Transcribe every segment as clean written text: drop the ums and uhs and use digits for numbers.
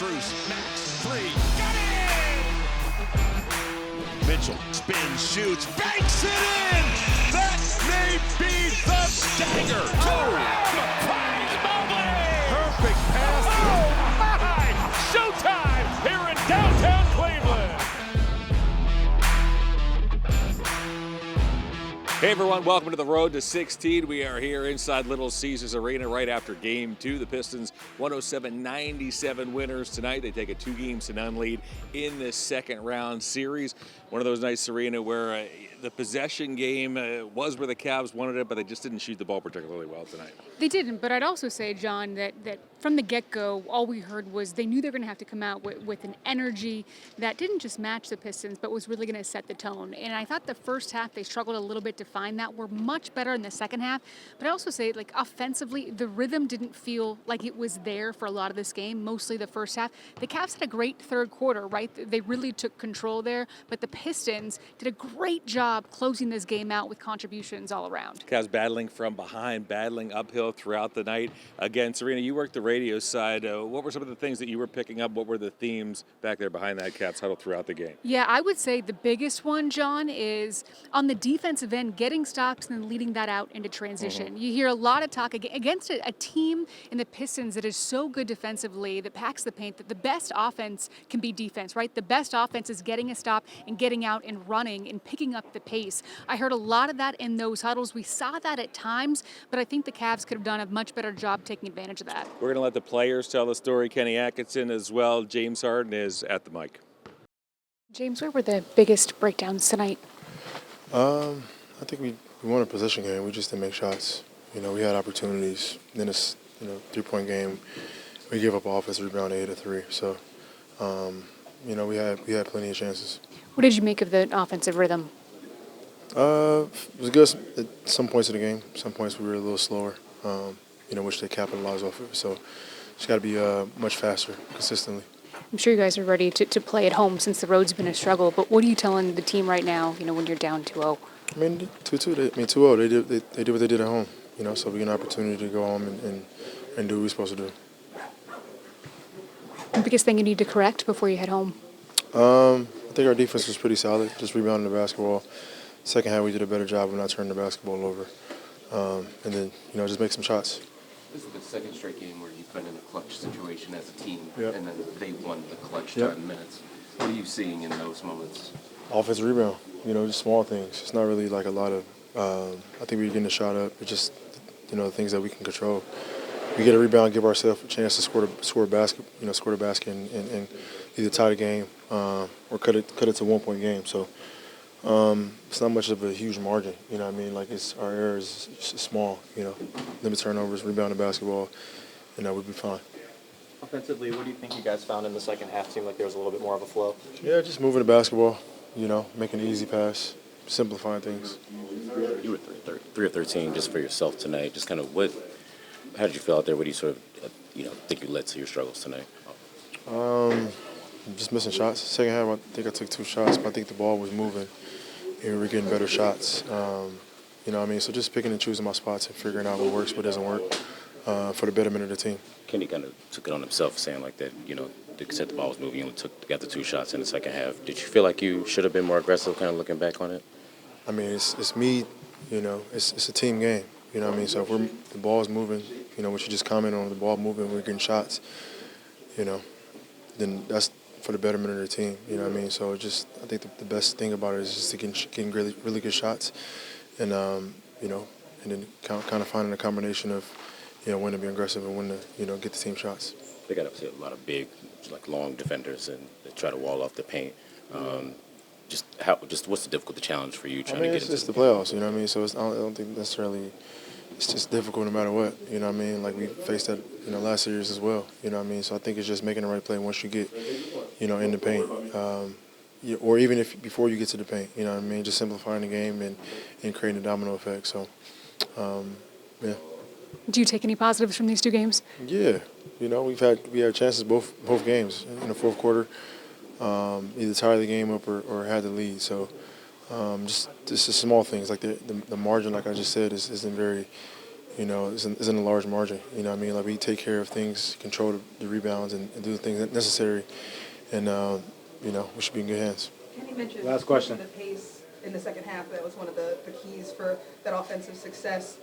Strus, Max, three, got it! Mitchell spins, shoots, banks it in! That may be the dagger! Perfect pass. Oh my! Showtime here in downtown Cleveland! Hey everyone, welcome to the Road to 16. We are here inside Little Caesars Arena right after Game 2. The Pistons 107-97 winners tonight. They take a 2-0 lead in this second round series. One of those nights, Serena, where the possession game was where the Cavs wanted it, but they just didn't shoot the ball particularly well tonight. They didn't, but I'd also say, John, that from the get-go, all we heard was they knew they were going to have to come out with an energy that didn't just match the Pistons, but was really going to set the tone. And I thought the first half they struggled a little bit to find that. We're much better in the second half. But I also say, like, offensively, the rhythm didn't feel like it was there for a lot of this game, mostly the first half. The Cavs had a great third quarter, right? They really took control there. But the Pistons did a great job closing this game out with contributions all around. Cavs battling from behind, battling uphill throughout the night. Again, Serena, you worked the radio side. What were some of the things that you were picking up? What were the themes back there behind that Cavs huddle throughout the game? Yeah, I would say the biggest one, John, is on the defensive end, getting stops and then leading that out into transition. You hear a lot of talk against a team in the Pistons that is so good defensively, that packs the paint, that the best offense can be defense, right? The best offense is getting a stop and getting out and running and picking up the pace. I heard a lot of that in those huddles. We saw that at times, but I think the Cavs could have done a much better job taking advantage of that. We're going to let the players tell the story. Kenny Atkinson as well. James Harden is at the mic. James, where were the biggest breakdowns tonight? I think we won a possession game. We just didn't make shots. You know, we had opportunities. Then it's, three-point game. We gave up offensive rebound 8 of 3. So, we had plenty of chances. What did you make of the offensive rhythm? It was good at some points of the game. Some points we were a little slower, which they capitalized off of. So just got to be much faster consistently. I'm sure you guys are ready to play at home since the road's been a struggle, but what are you telling the team right now, when you're down 2-0? 2-0. They did what they did at home, so we get an opportunity to go home and do what we're supposed to do. The biggest thing you need to correct before you head home? I think our defense was pretty solid, just rebounding the basketball. Second half, we did a better job of not turning the basketball over. And then, just make some shots. This is the second straight game where you've been in a clutch situation as a team, Yep. and then they won the clutch Yep. time minutes. What are you seeing in those moments? Offensive rebound, just small things. It's not really like a lot of I think we're getting a shot up. It's just, the things that we can control. We get a rebound, give ourselves a chance to score a basket, score the basket and either tie the game or cut it to 1-point game. So it's not much of a huge margin, Like our error is small, Limit turnovers, rebound the basketball, we'd be fine. Offensively, what do you think you guys found in the second half? Seemed like there was a little bit more of a flow. Yeah, just moving the basketball, making an easy pass, simplifying things. You were 3 of 13 just for yourself tonight. Just kind of how did you feel out there? What do you sort of, think you led to your struggles tonight? Just missing shots. Second half, I think I took 2 shots, but I think the ball was moving. And we were getting better shots. So just picking and choosing my spots and figuring out what works, what doesn't work for the betterment of the team. Kenny kind of took it on himself, saying like that, they said the ball was moving. You only got the 2 shots in the second half. Did you feel like you should have been more aggressive, kind of looking back on it? It's me, it's a team game. So if the ball is moving, what you just commented on, the ball moving, we're getting shots, then that's for the betterment of the team, So I think the best thing about it is just getting really, really good shots and, and then kind of finding a combination of, when to be aggressive and when to, get the team shots. They got a lot of big, long defenders and they try to wall off the paint. What's the challenge for you trying to get into it's the playoffs, So I don't think necessarily it's just difficult no matter what, Like we faced that, last series as well, So I think it's just making the right play once you get, in the paint, or even before you get to the paint, Just simplifying the game and creating a domino effect. So, yeah. Do you take any positives from these 2 games? Yeah, we had chances both games in the fourth quarter. Either tie the game up or had the lead. So just the small things like the margin, like I just said, isn't very isn't a large margin. You know what I mean? Like, we take care of things, control the rebounds, and do the things necessary, and, we should be in good hands. Kenny mentioned Last question. The pace in the second half. That was one of the keys for that offensive success.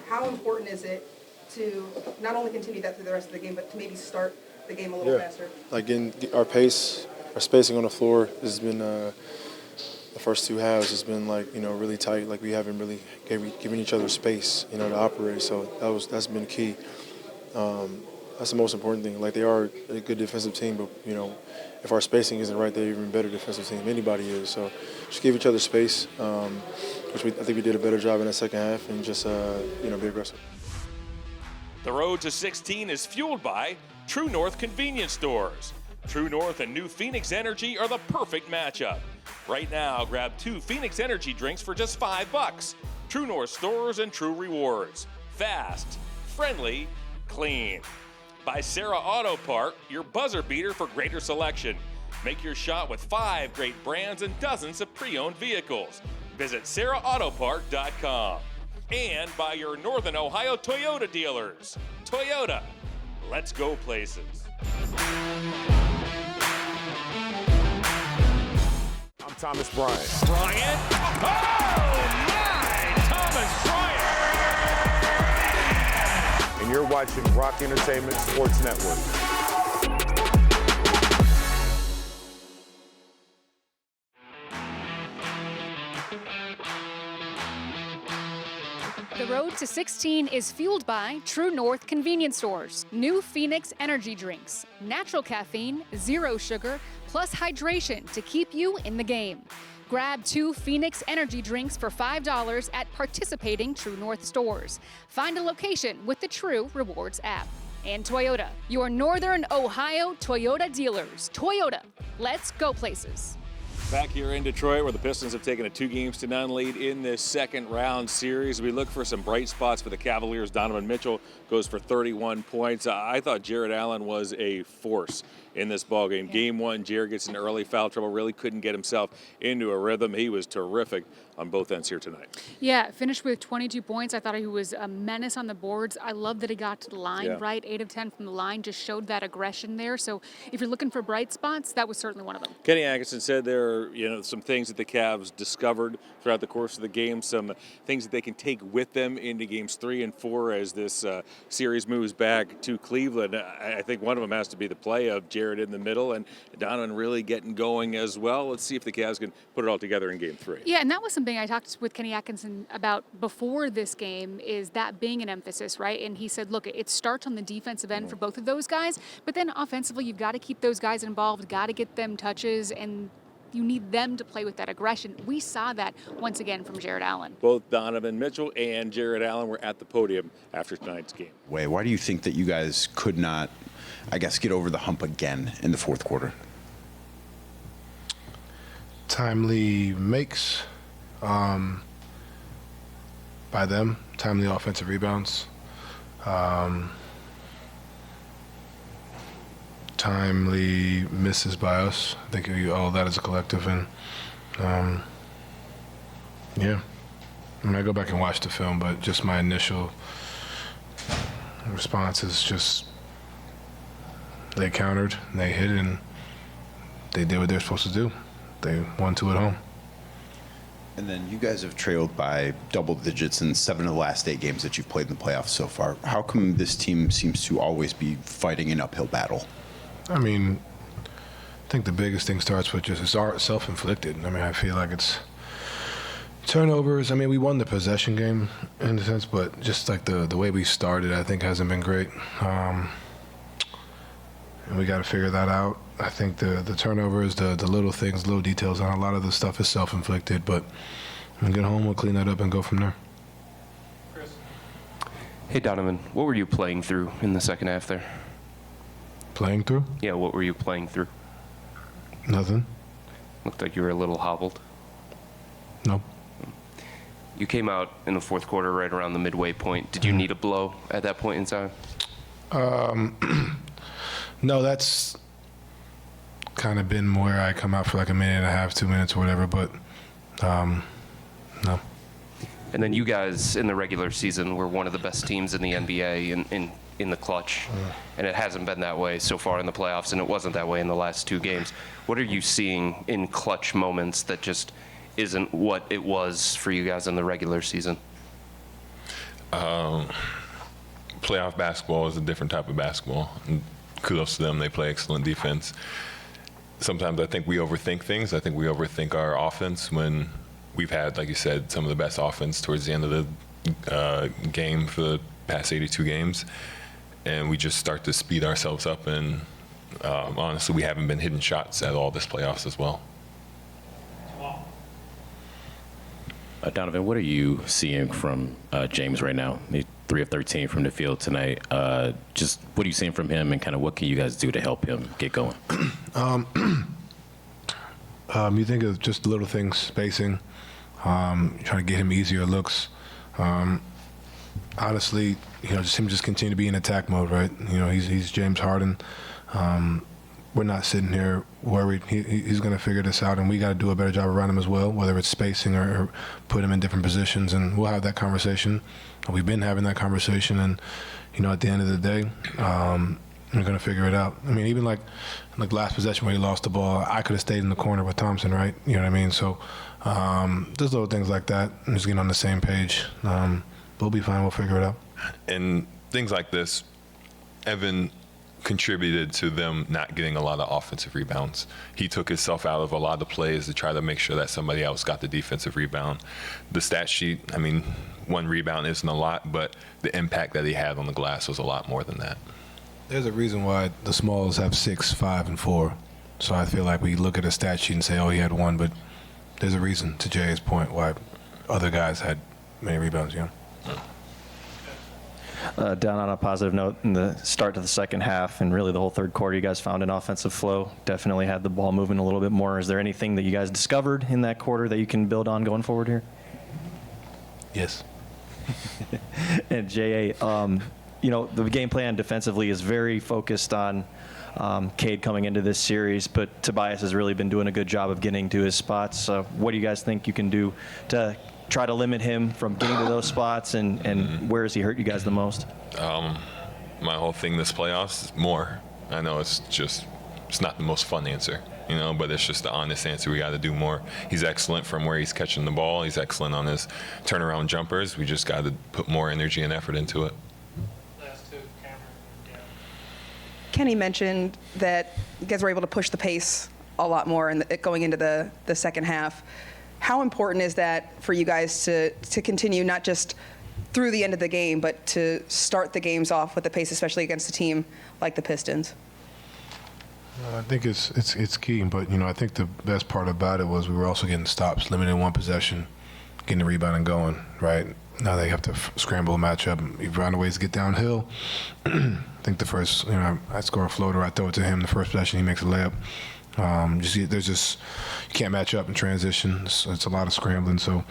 How important is it to not only continue that through the rest of the game, but to maybe start the game a little faster? Like, in our pace, our spacing on the floor has been the first two halves has been really tight. Like, we haven't really given each other space, to operate. So that's been key. That's the most important thing. Like, they are a good defensive team, but if our spacing isn't right, they're even better defensive team. Anybody is. So just give each other space, which I think we did a better job in the second half, and just be aggressive. The road to 16 is fueled by True North Convenience Stores. True North and New Phoenix Energy are the perfect matchup. Right now, grab 2 Phoenix Energy drinks for just $5. True North Stores and True Rewards. Fast, friendly, clean. By Sarah Auto Part, your buzzer beater for greater selection. Make your shot with 5 great brands and dozens of pre-owned vehicles. Visit sarahautopart.com. And by your Northern Ohio Toyota dealers. Toyota, let's go places. I'm Thomas Bryant. Bryant. Oh, my! Thomas Bryant! And you're watching Rock Entertainment Sports Network. The road to 16 is fueled by True North Convenience Stores, New Phoenix Energy Drinks, natural caffeine, 0 sugar, plus hydration to keep you in the game. Grab 2 Phoenix Energy Drinks for $5 at participating True North stores. Find a location with the True Rewards app. And Toyota, your Northern Ohio Toyota dealers. Toyota, let's go places. Back here in Detroit, where the Pistons have taken a 2-0 lead in this second round series. We look for some bright spots for the Cavaliers. Donovan Mitchell goes for 31 points. I thought Jarrett Allen was a force in this ballgame. Yeah. Game 1, Jarrett gets in early foul trouble, really couldn't get himself into a rhythm. He was terrific on both ends here tonight. Yeah, finished with 22 points. I thought he was a menace on the boards. I love that he got to the line, right? 8 of 10 from the line, just showed that aggression there. So if you're looking for bright spots, that was certainly one of them. Kenny Atkinson said there are, some things that the Cavs discovered throughout the course of the game, some things that they can take with them into games 3 and 4 as this series moves back to Cleveland. I think one of them has to be the play of Jarrett in the middle and Donovan really getting going as well. Let's see if the Cavs can put it all together in game 3. Yeah, and that was something I talked with Kenny Atkinson about before this game, is that being an emphasis, right? And he said, look, it starts on the defensive end for both of those guys, but then offensively, you've got to keep those guys involved, got to get them touches, and you need them to play with that aggression. We saw that once again from Jarrett Allen. Both Donovan Mitchell and Jarrett Allen were at the podium after tonight's game. Why do you think that you guys could not, get over the hump again in the fourth quarter? Timely makes by them, timely offensive rebounds, timely misses by us. I think we owe that as a collective, and I go back and watch the film, but just my initial response is just they countered, and they hit, and they did what they're supposed to do. They won 2 at home. And then you guys have trailed by double digits in 7 of the last 8 games that you've played in the playoffs so far. How come this team seems to always be fighting an uphill battle? I think the biggest thing starts with just it's self-inflicted. I feel like it's turnovers. We won the possession game in a sense, but just like the way we started, I think hasn't been great. And we got to figure that out. I think the turnovers, the little things, little details, and a lot of the stuff is self-inflicted, but when we get home, we'll clean that up and go from there. Chris. Hey, Donovan, what were you playing through in the second half there? Playing through? Yeah, what were you playing through? Nothing. Looked like you were a little hobbled. No. You came out in the fourth quarter right around the midway point. Did you need a blow at that point in time? No, that's kind of been where I come out for like a minute and a half, 2 minutes or whatever, but no. And then you guys in the regular season were one of the best teams in the NBA in the clutch, and it hasn't been that way so far in the playoffs, and it wasn't that way in the last 2 games. What are you seeing in clutch moments that just isn't what it was for you guys in the regular season? Playoff basketball is a different type of basketball. And kudos to them. They play excellent defense. Sometimes I think we overthink things. I think we overthink our offense when we've had, like you said, some of the best offense towards the end of the game for the past 82 games. And we just start to speed ourselves up. And honestly, we haven't been hitting shots at all this playoffs as well. Donovan, what are you seeing from James right now? He's 3 of 13 from the field tonight. Just what are you seeing from him, and kind of what can you guys do to help him get going? You think of just little things, spacing, trying to get him easier looks. Honestly, just him just continue to be in attack mode, right? He's James Harden. We're not sitting here worried. He's going to figure this out, and we got to do a better job around him as well, whether it's spacing or put him in different positions, and we'll have that conversation. We've been having that conversation, and, at the end of the day, we're going to figure it out. I mean, even like last possession where he lost the ball, I could have stayed in the corner with Thompson, right? You know what I mean? So there's little things like that. I'm just getting on the same page. We'll be fine. We'll figure it out. And things like this, Evan contributed to them not getting a lot of offensive rebounds. He took himself out of a lot of plays to try to make sure that somebody else got the defensive rebound. The stat sheet, I mean, 1 rebound isn't a lot, but the impact that he had on the glass was a lot more than that. There's a reason why the smalls have 6, 5, and 4. So I feel like we look at a stat sheet and say, oh, he had 1, but there's a reason, to Jay's point, why other guys had many rebounds, Down on a positive note, in the start to the second half and really the whole third quarter, you guys found an offensive flow, definitely had the ball moving a little bit more. Is there anything that you guys discovered in that quarter that you can build on going forward here? Yes. And J.A., the game plan defensively is very focused on Cade coming into this series, but Tobias has really been doing a good job of getting to his spots. What do you guys think you can do to try to limit him from getting to those spots, and where has he hurt you guys the most? My whole thing this playoffs is more. I know it's not the most fun answer, but it's just the honest answer. We got to do more. He's excellent from where he's catching the ball. He's excellent on his turnaround jumpers. We just got to put more energy and effort into it. Kenny mentioned that you guys were able to push the pace a lot more going into the second half. How important is that for you guys to continue not just through the end of the game, but to start the games off with the pace, especially against a team like the Pistons? I think it's key, but I think the best part about it was we were also getting stops, limiting 1 possession, getting the rebound and going, right? Now they have to scramble a matchup. You find ways to get downhill. I think the first, I score a floater, I throw it to him. The first possession, he makes a layup. You can't match up in transition. It's a lot of scrambling. So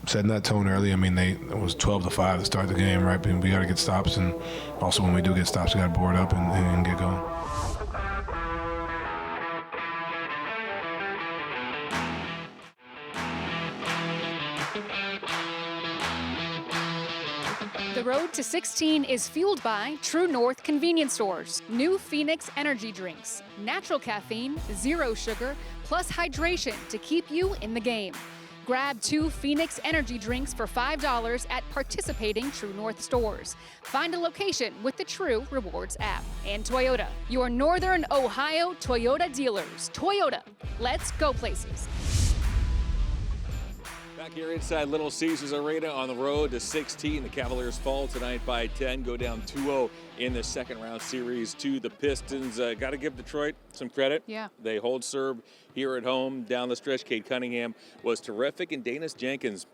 setting that tone early. I mean, it was 12-5 to start the game, right? But we got to get stops, and also when we do get stops, we got to board up and get going. The road to 16 is fueled by True North convenience stores, new Phoenix energy drinks, natural caffeine, 0 sugar, plus hydration to keep you in the game. Grab 2 Phoenix energy drinks for $5 at participating True North stores. Find a location with the True Rewards app. And Toyota, your Northern Ohio Toyota dealers. Toyota, let's go places. Back here inside Little Caesars Arena on the road to 16. The Cavaliers fall tonight by 10, go down 2-0 in the second round series to the Pistons. Got to give Detroit some credit. Yeah. They hold serve here at home down the stretch. Cade Cunningham was terrific, and Danis Jenkins,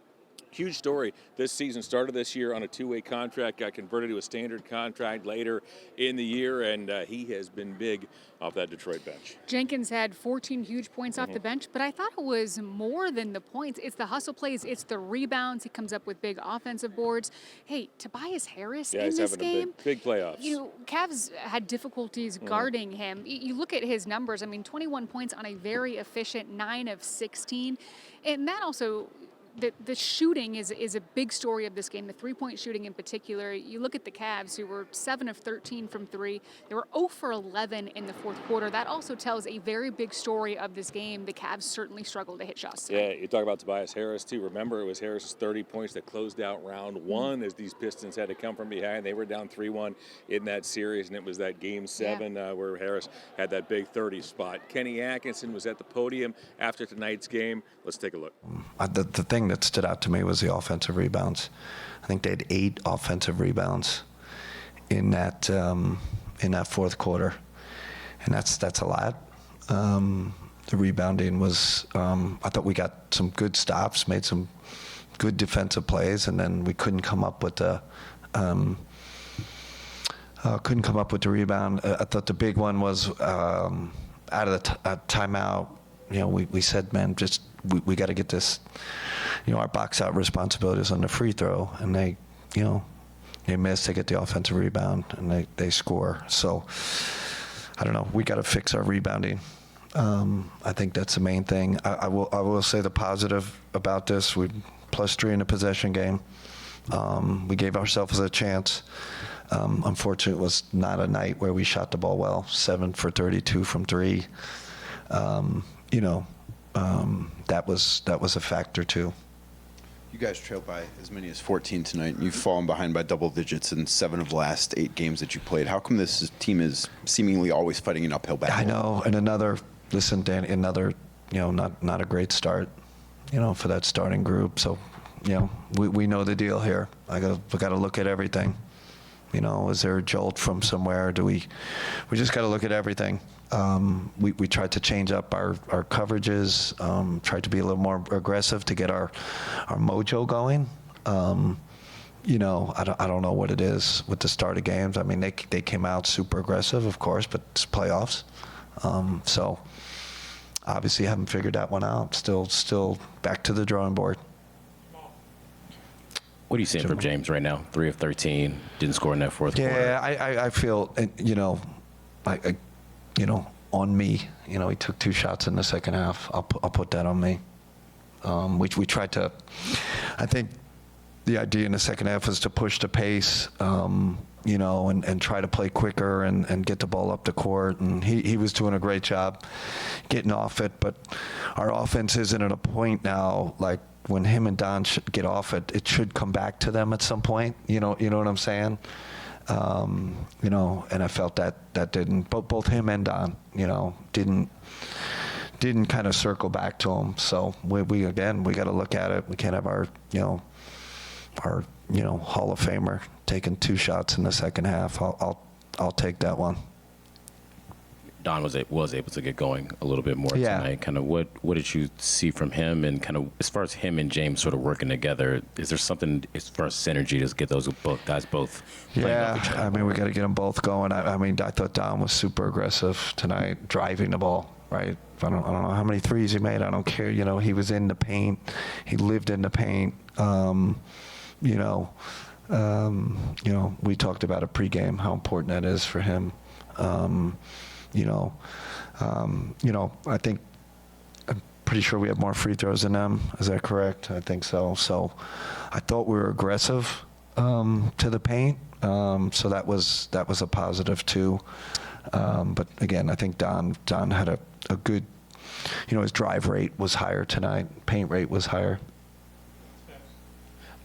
huge story this season. Started this year on a 2-way contract, got converted to a standard contract later in the year, and he has been big off that Detroit bench. Jenkins had 14 huge points off the bench, but I thought it was more than the points. It's the hustle plays, it's the rebounds. He comes up with big offensive boards. Hey, Tobias Harris in he's this having game. a big playoffs. Cavs had difficulties guarding him. You look at his numbers. I mean, 21 points on a very efficient 9 of 16. And that also the shooting is a big story of this game, the three-point shooting in particular. You look at the Cavs, who were 7 of 13 from three. They were 0 for 11 in the fourth quarter. That also tells a very big story of this game. The Cavs certainly struggled to hit shots tonight. Yeah, you talk about Tobias Harris, too. Remember, it was Harris's 30 points that closed out round one as these Pistons had to come from behind. They were down 3-1 in that series, and it was that Game 7 where Harris had that big 30 spot. Kenny Atkinson was at the podium after tonight's game. Let's take a look. The thing that stood out to me was the offensive rebounds. I think they had 8 offensive rebounds in that fourth quarter, and that's a lot. The rebounding was, I thought we got some good stops, made some good defensive plays, and then we couldn't come up with the rebound. I thought the big one was out of the timeout. You know, we said, man, just we got to get this. You know, our box out responsibilities on the free throw, and they miss. They get the offensive rebound, and they score. So I don't know. We got to fix our rebounding. I think that's the main thing. I will say the positive about this: we +3 in the possession game. We gave ourselves a chance. Unfortunately, it was not a night where we shot the ball well. 7 for 32 from 3. That was a factor too. You guys trailed by as many as 14 tonight, and you've fallen behind by double digits in 7 of the last 8 games that you played. How come this team is seemingly always fighting an uphill battle? I know, and Danny, not a great start, for that starting group. So, we know the deal here. We got to look at everything. Is there a jolt from somewhere? We just got to look at everything. We tried to change up our coverages, tried to be a little more aggressive to get our mojo going. I don't know what it is with the start of games. I mean, they came out super aggressive, of course, but it's playoffs. So obviously haven't figured that one out. Still back to the drawing board. What are you seeing from James right now? 3 of 13, didn't score in that fourth quarter. Yeah, I feel, on me. He took 2 shots in the second half. I'll put that on me. We tried to. I think the idea in the second half was to push the pace, and try to play quicker and get the ball up the court. And he was doing a great job getting off it. But our offense isn't at a point now like when him and Don should get off it. It should come back to them at some point. You know what I'm saying? And I felt that didn't. Both him and Don, didn't kind of circle back to him. So we got to look at it. We can't have our Hall of Famer taking 2 shots in the second half. I'll take that one. Don was able to get going a little bit more tonight. Kind of what did you see from him, and kind of as far as him and James sort of working together, is there something as far as synergy to get those guys both playing off each other? I mean, we got to get them both going. I thought Don was super aggressive tonight, driving the ball, right? I don't know how many threes he made. I don't care. He was in the paint. He lived in the paint. We talked about it pregame, how important that is for him. I think I'm pretty sure we have more free throws than them. Is that correct? I think so. So I thought we were aggressive to the paint. So that was a positive too. But again, I think Don had a good, his drive rate was higher tonight. Paint rate was higher.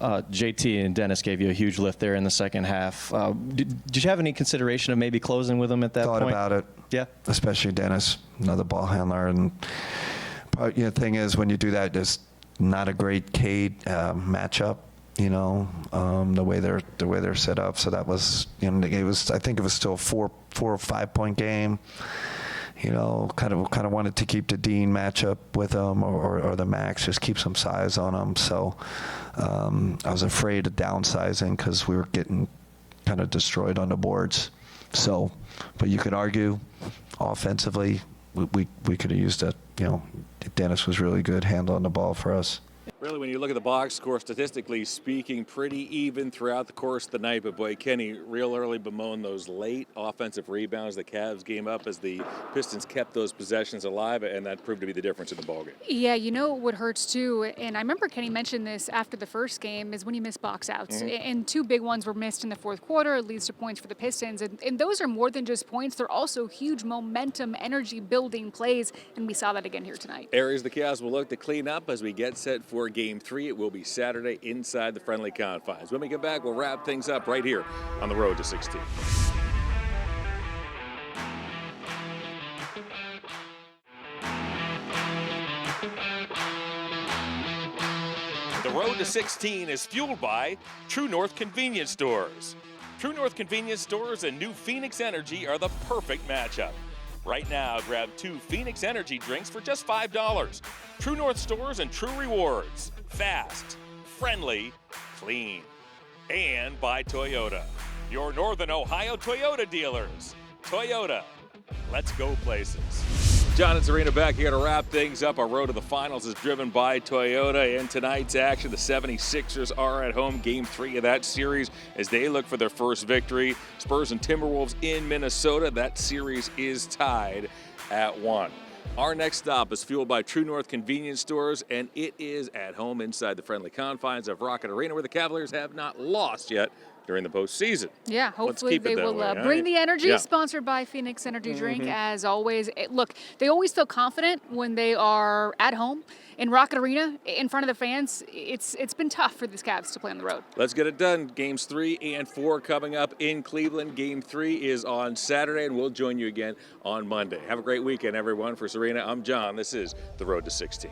JT and Dennis gave you a huge lift there in the second half. Did you have any consideration of maybe closing with them at that point? Thought about it. Yeah. Especially Dennis, another ball handler. And the thing is, when you do that, there's not a great Cade matchup. The way they're set up. So that was, I think it was still a 4 or 5 point game. Kind of wanted to keep the Dean matchup with them or the Max, just keep some size on them. So I was afraid of downsizing because we were getting kind of destroyed on the boards. So, but you could argue offensively, we could have used it. Dennis was really good handling the ball for us. Really, when you look at the box score, statistically speaking, pretty even throughout the course of the night. But boy, Kenny real early bemoaned those late offensive rebounds the Cavs gave up as the Pistons kept those possessions alive, and that proved to be the difference in the ballgame. Yeah, you know what hurts too, and I remember Kenny mentioned this after the first game, is when you miss box outs. And two big ones were missed in the fourth quarter. It leads to points for the Pistons. And those are more than just points. They're also huge momentum, energy-building plays, and we saw that again here tonight. Areas the Cavs will look to clean up as we get set for Game 3. It will be Saturday inside the friendly confines. When we get back, we'll wrap things up right here on the road to 16. The road to 16 is fueled by True North Convenience Stores. True North Convenience Stores and new Phoenix Energy are the perfect matchup. Right now, grab 2 Phoenix Energy drinks for just $5. True North Stores and True Rewards. Fast, friendly, clean. And by Toyota, your Northern Ohio Toyota dealers. Toyota, let's go places. John and Serena back here to wrap things up. Our road to the finals is driven by Toyota. In tonight's action, the 76ers are at home. Game 3 of that series as they look for their first victory. Spurs and Timberwolves in Minnesota. That series is tied at 1. Our next stop is fueled by True North Convenience Stores, and it is at home inside the friendly confines of Rocket Arena, where the Cavaliers have not lost yet during the postseason. Yeah, hopefully they will bring the energy. Sponsored by Phoenix Energy Drink, as always. Look, they always feel confident when they are at home in Rocket Arena in front of the fans. It's been tough for these Cavs to play on the road. Let's get it done. Games 3 and 4 coming up in Cleveland. Game 3 is on Saturday, and we'll join you again on Monday. Have a great weekend, everyone. For Serena, I'm John. This is The Road to 16.